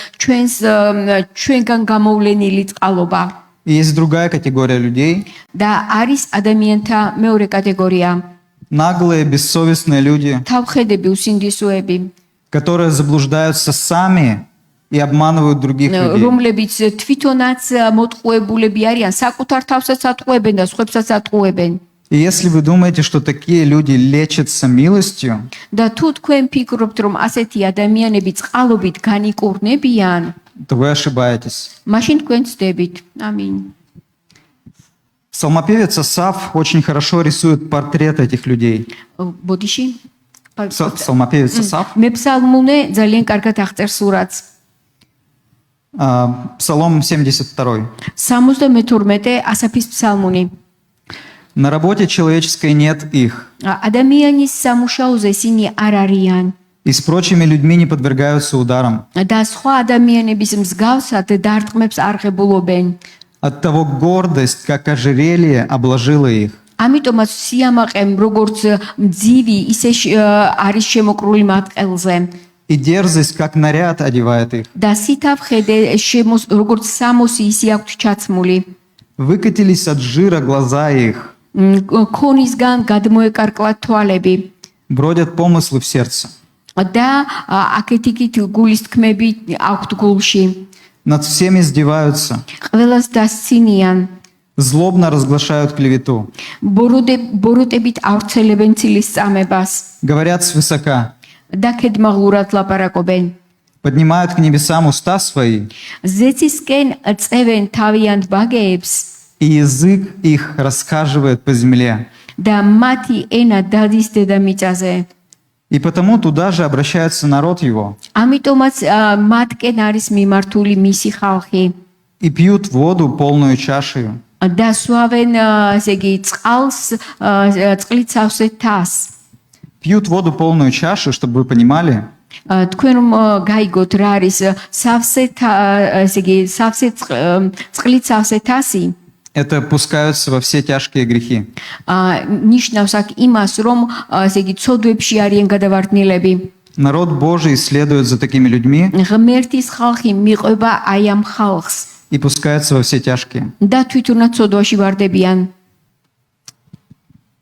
ჩვენგან გამოვლენილი წყალობა. И есть другая категория людей, და არის ადამიანთა მეორე კატეგორია. наглые, бессовестные люди, თავხედები, უსინდისოები, которые заблуждаются сами и обманывают других людей. რომლებიც თვითონაც მოტყუებულები არიან, საკუთარ თავსაც ატყუებენ და სხვებსაც ატყუებენ. И если вы думаете, что такие люди лечатся милостью, და თუ თქვენ ფიქრობთ, რომ ასეთი ადამიანები წყალობით განიკურნებიან, то вы ошибаетесь. მაშინ თქვენ ცდებით. ამინ. Псалмопевец Асаф очень хорошо рисует портрет этих людей. ბოდიში? Псалмопевец Асаф, მეფსალმუნე ძალიან კარგად აღწერს სურათს. Псалом 72. 72 ასაფის ფსალმუნი. На работе человеческой нет их, ადამიანის სამუშაოზე ისინი არ არიან и с прочими людьми не подвергаются ударам. და სხვა ადამიანების მსგავსად დარტყმებს არ ღებულობენ. Оттого гордость, как ожерелье, обложила их. ამიტომაც სიამაყემ როგორც მძივი ისე არის შემოკრული მათ ყელზე И дерзость, как наряд, одевает их. და სითავხედე როგორც სამოსი ისე აქვთ ჩაცმული. Выкатились от жира глаза их, ქონისგან გადმოეკარკლა თვალები бродят помыслы в сердце. და აქეთ-იქით გულის თქმები აქვთ გულში. Над всеми издеваются, ყველას დასცინიან, злобно разглашают клевету, ბოროტებით ავრცელებენ ცილის წამებას говорят свысока, და ქედმაღლურად ლაპარაკობენ. поднимают к небесам уста свои, ზეცისკენ წევენ თავიანთ ბაგეებს и язык их расхаживает по земле. და მათი ენა დადის დედამიწაზე. И потому туда же обращается народ его, ამიტომაც მათკენ არის მიმართული მისი ხალხი и пьют воду полную чашею. და სვავენ ესე იგი წყალს წყლით სავსე თას. Пьют воду полную чашу, чтобы вы понимали, თქვენ რომ გაიგოთ რა არის სავსე ესე იგი სავსე წყლით სავსე თასი это пускаются во все тяжкие грехи. ნიშნავს აქ იმას რომ ესე იგი ცოდვებში არიან გადავარდნილები. Народ Божий следует за такими людьми ღმერთის ხალხი მიყვება აი ამ ხალხს и пускается во все тяжкие. და თვითონაც ცოდვაში ვარდებიან.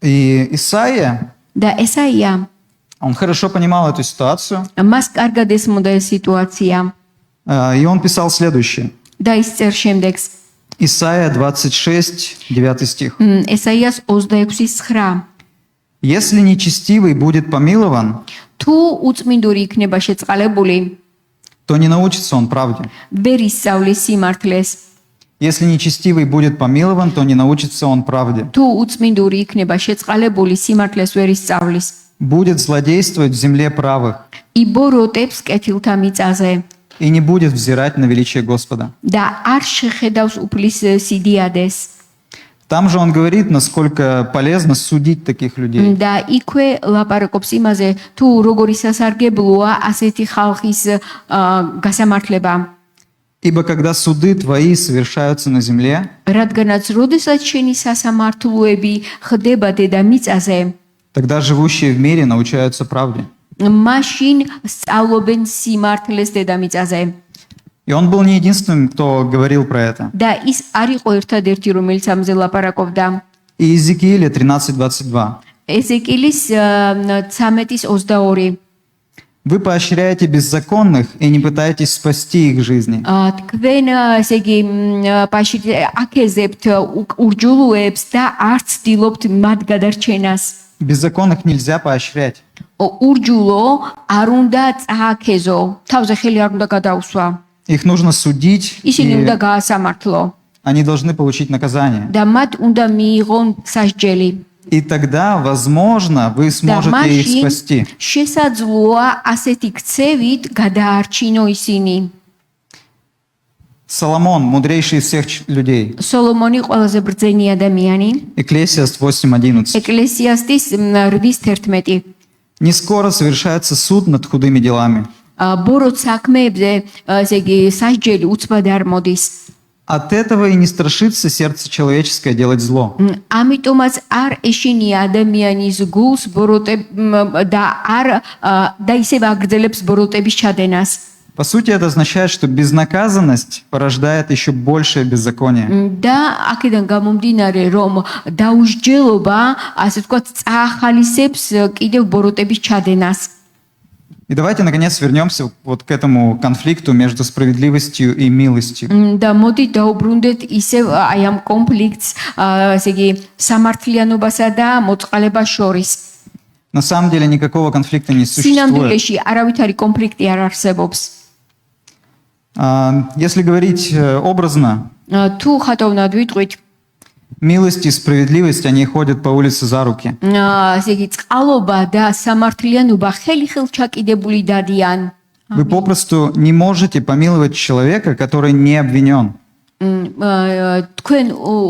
И Исаия, და ესაია он хорошо понимал эту ситуацию, მას კარგად ესმოდა ეს სიტუაცია и он писал следующее. და ის წერ შემდეგს Исаия 26, 9 стих. ესაიას 26:9 «Если нечестивый будет помилован, თუ უწმინდური იქნება შეწყალებული, то не научится он правде. ვერ ისწავლეს სიმართლეს. Если нечестивый будет помилован, то не научится он правде. თუ უწმინდური იქნება შეწყალებული, სიმართლეს ვერ ისწავლის. Будет злодействовать в земле правых იბოროტებს კეთილთა მიწაზე и не будет взирать на величие Господа. და არ შეხედავს უფლის სიდიადეს. Там же он говорит, насколько полезно судить таких людей. და იქვე ლაპარაკობს იმაზე, თუ როგორი სასარგებლოა ასეთი ხალხის გასამართლება. Ибо когда суды твои совершаются на земле, რადგანაც როდესაც შენი სასამართლოები ხდება დედამიწაზე, тогда живущие в мире научаются правде. მაშინ სწავლობენ სიმართლეს დედამიწაზე. И он был не единственным, кто говорил про это. და ის არ იყო ერთადერთი, რომელიც ამზე ლაპარაკობდა. И Иезекииля 13:22. ეზეკილის 13:22. Вы поощряете беззаконных и не пытаетесь спасти их жизни. თქვენ ესე იგი აკეზებთ ურჯულუებს და არ ცდილობთ მათ გადარჩენას. Беззаконных нельзя поощрять. ურჯულო არ უნდა წააქეზო, თავზე ხელი არ უნდა გადაუსვა. Их нужно судить, ისინი и უნდა გაასამართლო они должны получить наказание. და მათ უნდა მიიღონ სასჯელი. И тогда, возможно, вы და сможете их მაშინ спасти. შესაძლოა ასეთი ქცევით გადაარჩინო ისინი. Соломон, мудрейший из всех людей. სოლომონი ყველაზე ბრძენი ადამიანი. Экклесиаст 8:11. ეკლესიასტის 8:11. Не скоро совершается суд над худыми делами. ბოროტ საქმეებზე ესე იგი სასჯელი უცბად არ მოდის. От этого и не страшится сердце человеческое делать зло. ამიტომაც არ ეშინია ადამიანის გულს და ისევ აგრძელებს ბოროტების ჩადენას. По сути, это означает, что безнаказанность порождает еще большее беззаконие. და აქედან გამომდინარე, რომ დაუსჯელობა, ასე ვთქვათ, წაახალისებს კიდევ ბოროტების ჩადენას. И давайте, наконец, вернемся вот к этому конфликту между справедливостью и милостью. და მოდი დაუბრუნდეთ ისევ აი ამ კონფლიქტს, ესე იგი, სამართლიანობასა და მოწყალებას შორის. На самом деле никакого конфликта не существует. სინამდვილეში არავითარი კონფლიქტი არ არსებობს. Если говорить образно, თუ ხატოვნად ვიტყვით, милость и справедливость, они ходят по улице за руки. ესე იგი, წყალობა და სამართლიანობა ხელი-ხელ ჩაკიდებული დადიან. Вы попросту не можете помиловать человека, который не обвинен. თქვენ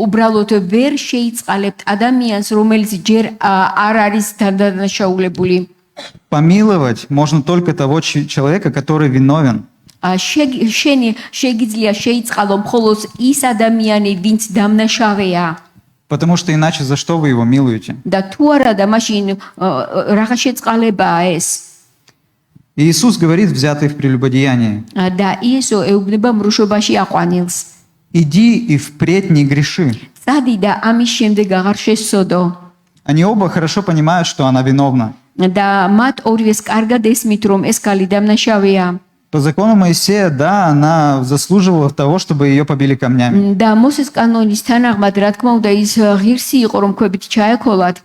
უბრალოდ ვერ შეიწყალებთ ადამიანს, რომელიც ჯერ არ არის დადანაშაულებული. Помиловать можно только того человека, который виновен. შენი შეგიძლია შეიწყალო მხოლოდ ის ადამიანი, ვინც დამნაშავეა. Потому что иначе за что вы его милуете? და თუ არა და მაშინ რაღა შეწყალებაა ეს. Иисус говорит, взятый в прелюбодеянии: და იესო ეუბნება მრუშობაში აყვანილს. иди и впредь не греши. წადი და ამის შემდეგ აღარ შესწოდო. Они оба хорошо понимают, что она виновна. და მათ ორივეს კარგად ესმით, რომ ეს კალი დამნაშავეა. По закону Моисея, да, она заслуживала того, чтобы ее побили камнями. და მოსეს კანონის თანახმად, რა თქმა უნდა, ის ღირსი იყო, რომ ქვებით ჩაექოლათ.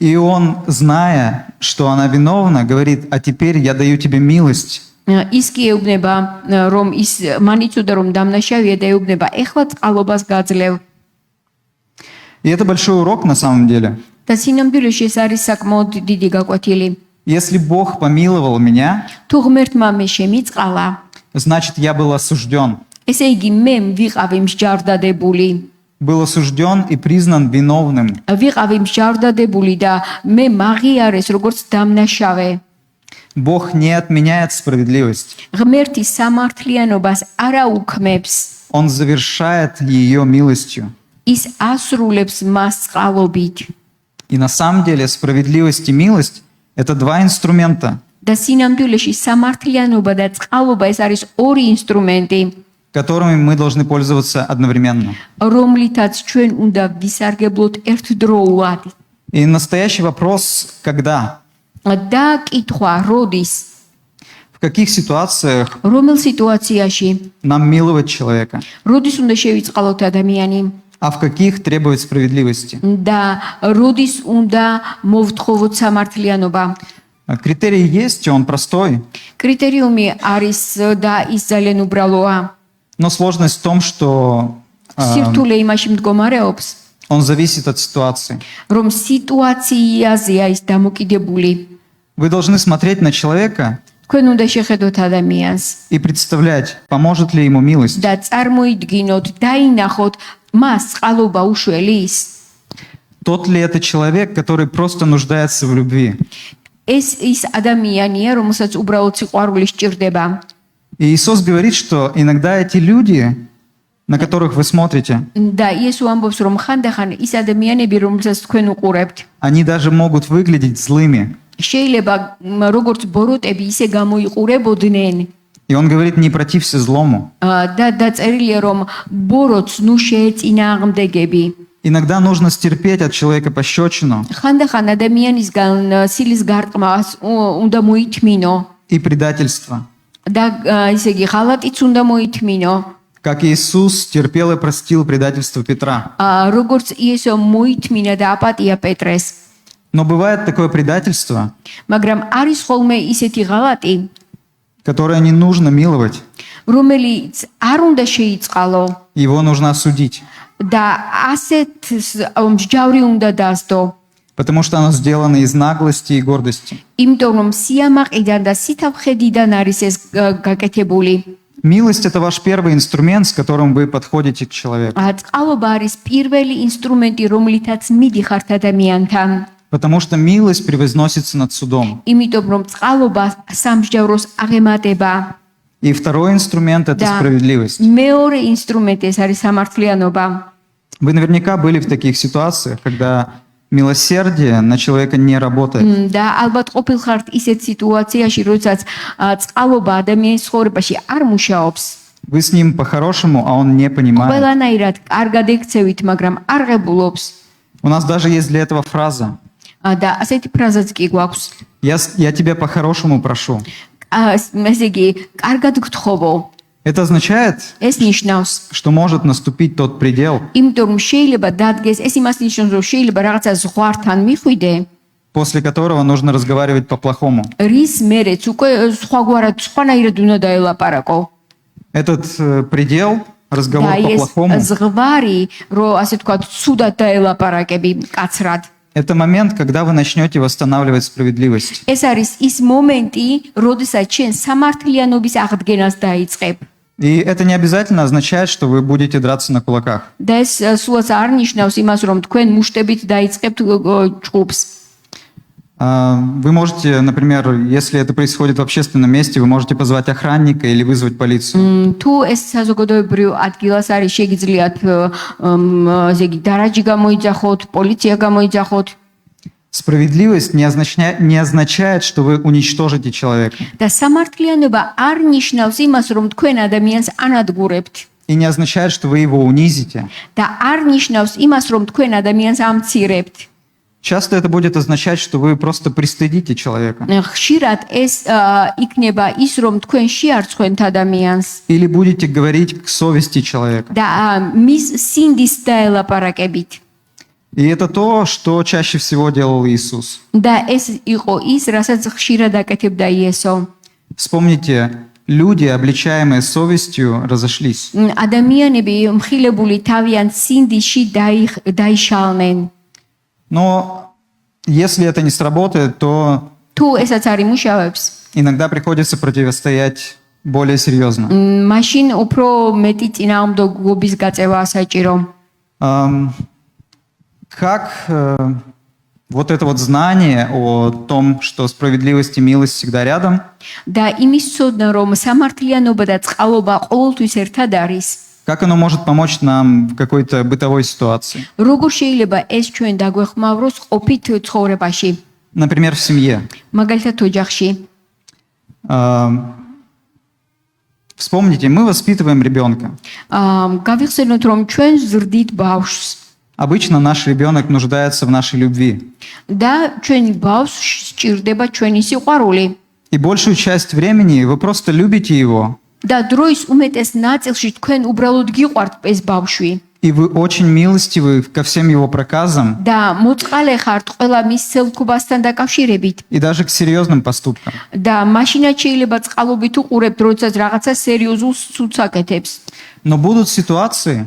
И он, зная, что она виновна, говорит: а теперь я даю тебе милость. ის კი ეუბნება, რომ ის მანიცოდა, რომ დამნაშავეა და ეუბნება, ეხლა წყალობას გაძლევ. И это большой урок на самом деле. და სინამდვილეში ეს არის საკმაოდ დიდი გაკვეთილი. Если Бог помиловал меня, თუ ღმერთმა მე შემიწყალა, значит, я был осужден. ესე იგი მე ვიყავი მსჯავრდადებული. Был осужден и признан виновным. ვიყავი მსჯავრდადებული და მე მაღიარეს როგორც დამნაშავე. Бог не отменяет справедливость. ღმერთი სამართლიანობას არ აუქმებს. Он завершает ее милостью. ის ასრულებს მას წყალობით. И на самом деле справедливость и милость – это два инструмента, და სინამდვილეში სამართლიანობა და წყალობა ეს არის ორი ინსტრუმენტი, которыми мы должны пользоваться одновременно. რომლითაც ჩვენ უნდა ვისარგებლოთ ერთდროულად. И настоящий вопрос – когда? და კითხვა, როდის, В каких ситуациях რომელ სიტუაციაში, нам миловать человека, როდის უნდა შევიწყალოთ ადამიანი а в каких требовать справедливости? და როდის უნდა მოვთხოვოთ სამართლიანობა. Критерий есть, и он простой, კრიტერიუმი არის და ის ძალიან უბრალოა. но сложность в том, что სირთულე იმაში მდგომარეობს, он зависит от ситуации. რომ სიტუაციაზეა ის დამოკიდებული. Вы должны смотреть на человека თქვენ უნდა შეხედოთ ადამიანს и представлять, поможет ли ему милость. და წარმოიდგინოთ, დაინახოთ მას წყალობა უშველის. Тот ли это человек, который просто нуждается в любви. ეს ის ადამიანია, რომელსაც უბრალოდ სიყვარული სჭირდება. И Иисус говорит, что иногда эти люди, на которых вы смотрите, და იესო ამბობს, რომ ხანდახან ის ადამიანები, რომელსაც თქვენ უყურებთ, они даже могут выглядеть злыми. შეიძლება როგორც ბოროტები ისე გამოიყურებოდნენ. И он говорит, не протився злому. და დაწერილია, რომ ბოროტს ნუ შეეწინააღმდეგები. Иногда нужно стерпеть от человека пощечину ხანდახან ადამიანისგან სილის გარტყმას უნდა მოითმინო и предательство. და ისე იგი ღალატიც უნდა მოითმინო. Как Иисус терпел и простил предательство Петра. როგორც იესო მოითმინა და აპატია პეტრეს. Но бывает такое предательство, მაგრამ არის ხოლმე ისეთი ღალატი, которое не нужно миловать. რომელიც არ უნდა შეიწყალო Его нужно осудить, და ასეთ მსჯავრი უნდა დასდო. потому что оно сделано из наглости и гордости. იმიტომ რომ სიამაყიდან და სითავხედიდან არის ეს გაკეთებული. Милость – это ваш первый инструмент, с которым вы подходите к человеку. წყალობა არის პირველი ინსტრუმენტი, რომლითაც მიდიხართ ადამიანთან. Потому что милость превозносится над судом. იმიტომ რომ წყალობა სამსჯავროს აღემატება. И второй инструмент – это Да. справедливость. მეორე ინსტრუმენტი ეს არის სამართლიანობა. Вы наверняка были в таких ситуациях, когда милосердие на человека не работает. და ალბათ ყოფილხართ ისეთ სიტუაციაში, როდესაც წყალობა ადამიანის ცხოვრებაში არ მუშაობს. Вы с ним по-хорошему, а он не понимает. ყველანაირად კარგად ექცევით, მაგრამ არ ღებულობს. У нас даже есть для этого фраза. და ასეთი ფრაზაც კი გვაქვს. Я тебя по-хорошему прошу. ესე იგი, კარგად გთხოვო. Это означает, ეს ნიშნავს, что может наступить тот предел, იმიტომ რომ შეიძლება დადგეს, ეს იმას ნიშნავს, რომ შეიძლება რაღაცა ზღვართან მიხვიდე, после которого нужно разговаривать по-плохому. რის მერეც უკვე სხვანაირად უნდა დაელაპარაკო. Этот предел, разговор და ეს по-плохому, ზღვარი, რომ ასე თქვა, ცუდად დაელაპარაკები კაცრად. это момент, когда вы начнете восстанавливать справедливость. ეს არის ის მომენტი, როდესაც შენ სამართლიანობის აღდგენას დაიწყებ. И это не обязательно означает, что вы будете драться на кулаках. და ეს სულაც არ ნიშნავს имас, რომ თქვენ მუშტებით დაიწყებთ ჭუბს. Вы можете, например, если это происходит в общественном месте, вы можете позвать охранника или вызвать полицию. თუ ეს საზოგადოებრივ ადგილას არის, შეგიძლიათ ესე იგი დარაჯი გამოიძახოთ, პოლიცია გამოიძახოთ. Справедливость не означает, что вы уничтожите человека. და სამართლიანობა არ ნიშნავს იმას, რომ თქვენ ადამიანს ანადგურებთ. И не означает, что вы его унизите. და არ ნიშნავს იმას, რომ თქვენ ადამიანს ამცირებთ. Часто это будет означать, что вы просто пристыдите человека. ხშირად ეს იქნება ის, რომ თქვენ შეარცხვენთ ადამიანს Или будете говорить к совести человека. და მის სინდის დაელაპარაკებით. И это то, что чаще всего делал Иисус. და ეს იყო ის, რასაც ხშირად აკეთებდა იესო. Вспомните, люди, обличаемые совестью, разошлись. ადამიანები მხილებული თავიანთ სინდისში დაიშალნენ. Но если это не сработает, то თუ ესაც არ იმუშავებს, иногда приходится противостоять более серьезно. მაშინ უფრო მეტი წინააღმდეგობის გაწევა საჭირო. Как вот это вот знание о том, что справедливость и милость всегда рядом, და იმის ცოდნა, რომ სამართლიანობა და წყალობა ყოველთვის ერთად არის. как оно может помочь нам в какой-то бытовой ситуации? როგორ შეიძლება ეს ჩვენ დაგვეხმავროს ყოფით ცხოვრებაში, Например, в семье. მაგალითად ოჯახში. Вспомните, мы воспитываем ребенка. გავიხსენოთ, რომ ჩვენ ზრდით ბავშვს Обычно наш ребенок нуждается в нашей любви. და ჩვენი ბავშვს სჭირდება ჩვენი სიყვარული. И большую часть времени вы просто любите его, და დროის უმეტეს ნაწილში თქვენ უბრალოდ გიყვართ ეს ბავშვი. и вы очень милостивы ко всем его проказам და მოწყალე ხართ ყველა მის სელქუბასთან დაკავშირებით и даже к серьезным поступкам. და მაშინაც შეიძლება წყალობით უყურებთ, როდესაც რაღაცა სერიოზულ ცუდს აკეთებს. Но будут ситуации,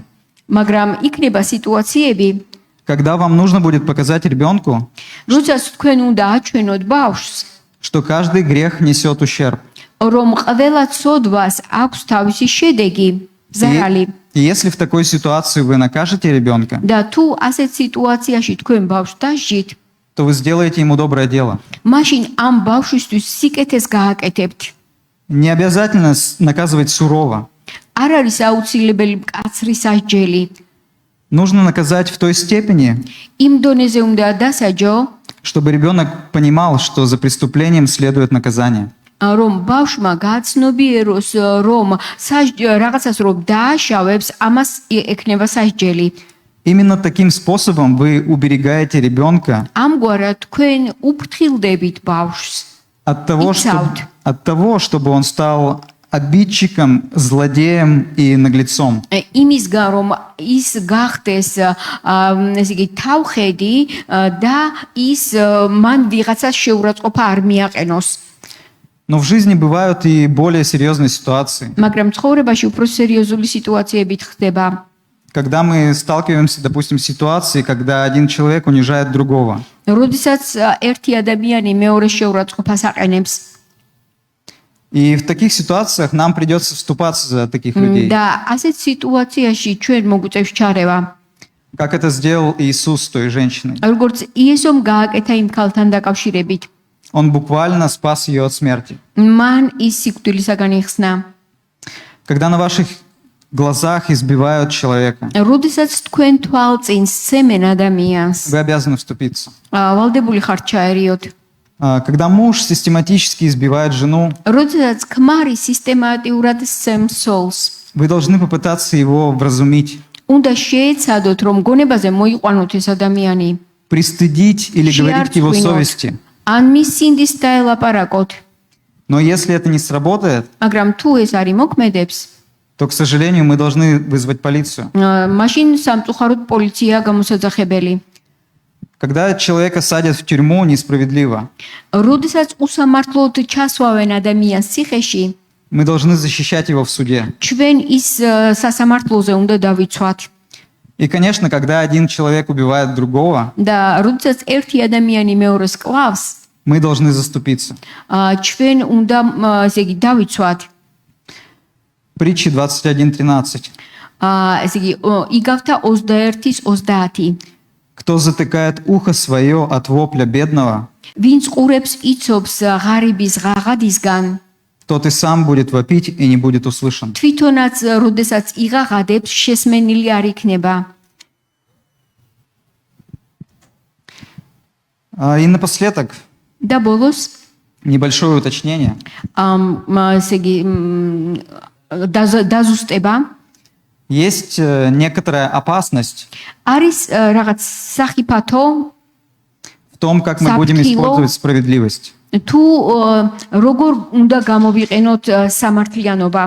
მაგრამ იქნება სიტუაციები, когда вам нужно будет показать ребенку, როდესაც თქვენ უნდა აჩვენოთ ბავშვს, что каждый грех несет ущерб. რომ ყველა ცოდვას აქვს თავისი შედეგი, ზარალი. И если в такой ситуации вы накажете ребенка, და თუ ასეთ სიტუაციაში თქვენ ბავშვს დასჯით, то вы сделаете ему доброе дело. მაშინ ამ ბავშვისთვის სიკეთეს გააკეთებთ. Не обязательно наказывать сурово. არ არის აუცილებელი მკაცრი სასჯელი. Нужно наказать в той степени, იმ დონეზე უნდა დასაჯო, чтобы ребенок понимал, что за преступлением следует наказание. რომ ბავშვმა გააცნობიეროს, რომ რაღაცას რომ დააშავებს, ამას ექნება სასჯელი. Именно таким способом вы уберегаете ребенка ამგვარად თქვენ უფრთხილდებით бавშვს. от того, Ицаут. чтобы он стал обидчиком, злодеем и наглецом. იმისგან რომ ის გახდეს ესე იგი თავხედი და ის მან ვიღაცას შეურაცხყოფა არ მიაყენოს. Но в жизни бывают и более серьезные ситуации, მაგრამ ცხოვრებაში უფრო სერიოზული სიტუაციებით ხდება. когда мы сталкиваемся, допустим, с ситуацией, когда один человек унижает другого. როდესაც ერთი ადამიანი მეორეს შეურაცხყოფას აყენებს И в таких ситуациях нам придется вступаться за таких людей, და ასეთ სიტუაციაში ჩვენ მოგვიწევს ჩარევა. как это сделал Иисус с той женщиной. როგორც იესომ გააკეთა იმ ქალთან დაკავშირებით. Он буквально спас ее от смерти. მან ის სიკვდილისაგან იხსნა. Когда на ваших глазах избивают человека, როდესაც თქვენ თვალწინ სცემენ ადამიანს, вы обязаны вступиться. ვალდებული ხართ ჩაერიოთ. Когда муж систематически избивает жену, როდესაც ქმარი სისტემატიურად სცემს სოლს, вы должны попытаться его вразумить, უნდა შეეცადოთ, რომ გონებაზე მოიყვანოთ ეს ადამიანი. пристыдить или говорить к его совести. ან მის სინდის დაელაპარაკოთ. Но если это не сработает, მაგრამ თუ ეს არ იმოქმედებს, то, к сожалению, мы должны вызвать полицию. მაშინ სამწუხაროდ პოლიცია გამოსაძახებელი. Когда человека садят в тюрьму несправедливо, როდესაც უსამართლოდ ჩასვავენ ადამიანს ციხეში, мы должны защищать его в суде. ჩვენ ის სასამართლოზე უნდა დავიცვათ. И, конечно, когда один человек убивает другого, და როდესაც ერთი ადამიანი მეორეს კლავს, мы должны заступиться. ჩვენ უნდა ესე იგი დავიცვათ. Притчи 21:13. ესე იგი იგავთა 21-ის 30. Кто затыкает ухо свое от вопля бедного, ვინც ყურებს იცობს ღარიბის ღაღადისგან, тот и сам будет вопить и не будет услышан. თვითონაც როდესაც იღაღადებს, შესმენილი არ იქნება. И напоследок, და ბოლოს небольшое уточнение. ესე იგი დაზუსტება Есть некоторая опасность არის რაღაც სახიფათო в том, как мы будем Сапкило. использовать справедливость. თუ როგორ უნდა გამოვიყენოთ სამართლიანობა.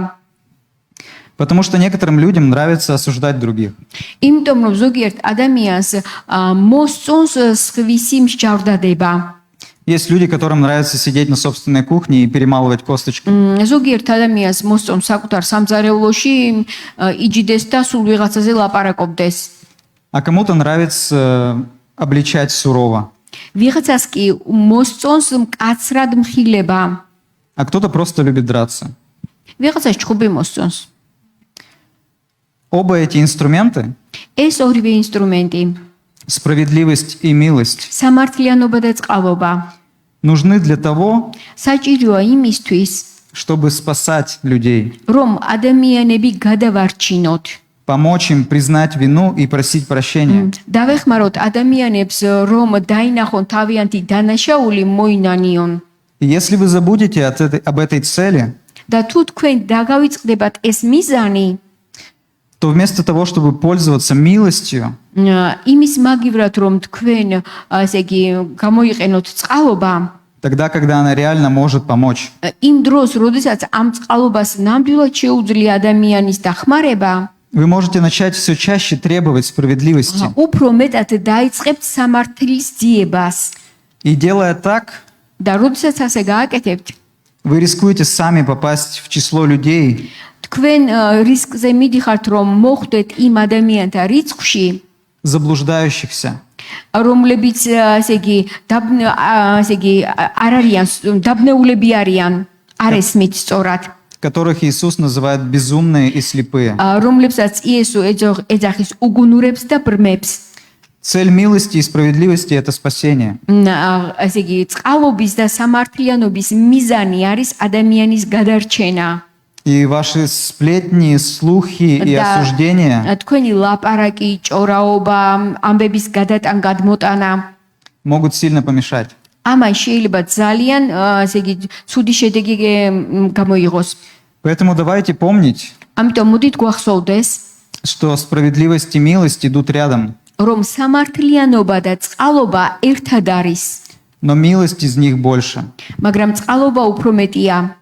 Потому что некоторым людям нравится осуждать других. იმიტომ რომ ზოგიერთ ადამიანს მოსწონს სხვისი მსჯავრდადება. Есть люди, которым нравится сидеть на собственной кухне и перемалывать косточки. ზოგიერთ ადამიანს მოსწონს საკუთარ სამზარეულოში იჯიდეს და სულ ვიღაცაზე ლაპარაკობდეს. А кому-то нравится обличать сурово. ვიღაცას კი მოსწონს მკაცრად მხილება. А кто-то просто любит драться. ვიღაცას ჩხუბი მოსწონს. Оба эти инструменты, ეს ორივე ინსტრუმენტი, справедливость и милость, სამართლიანობა და წყალობა, нужны для того, საჭიროა იმისთვის, чтобы спасать людей, რომ ადამიანები გადავარჩინოთ. помочь им признать вину и просить прощения. დავეხმაროთ ადამიანებს, რომ დაინახონ თავიანთი დანაშაული, მოინანიონ. И если вы забудете об этой цели, და თუ თქვენ დაგავიწყდებათ ეს მიზანი, то вместо того, чтобы пользоваться милостью, იმის მაგივრად რომ თქვენ ესე იგი გამოიყენოთ წყალობა, тогда, когда она реально может помочь, იმ დროს, როდესაც ამ წყალობას ნამდვილად შეუძლია ადამიანის დახმარება, Вы можете начать все чаще требовать справедливости. უფრო მეტად დაიწყებთ სამართლის ძიებას. И делая так, და როდესაც ასე გააკეთებთ, вы рискуете сами попасть в число людей, თქვენ რისკზე მიდიხართ, რომ მოხვდეთ იმ ადამიანთა რიცხვში, заблуждающихся, რომლებიც არ არიან დაბნეულები არიან, არ ესმით სწორად, которых Иисус называет безумные и слепые. რომლებსაც იესო ეძახის უგუნურებს და ბრმებს. Цель милости и справедливости – это спасение. ასე იგი, წყალობის და სამართლიანობის მიზანი არის ადამიანის გადარჩენა. И ваши сплетни, слухи и Да. осуждения თქვენი ლაპარაკი, ჭორაობა, ამბების გადმოტანა могут сильно помешать. ამან შეიძლება ძალიან ასე იგი ცუდი შედეგი გამოიღოს. Поэтому давайте помнить, ამიტომ მოდით გვახსოვდეს, что справедливость и милость идут рядом, რომ სამართლიანობა და წყალობა ერთად არის, но милость из них больше. მაგრამ წყალობა უფრო მეტია.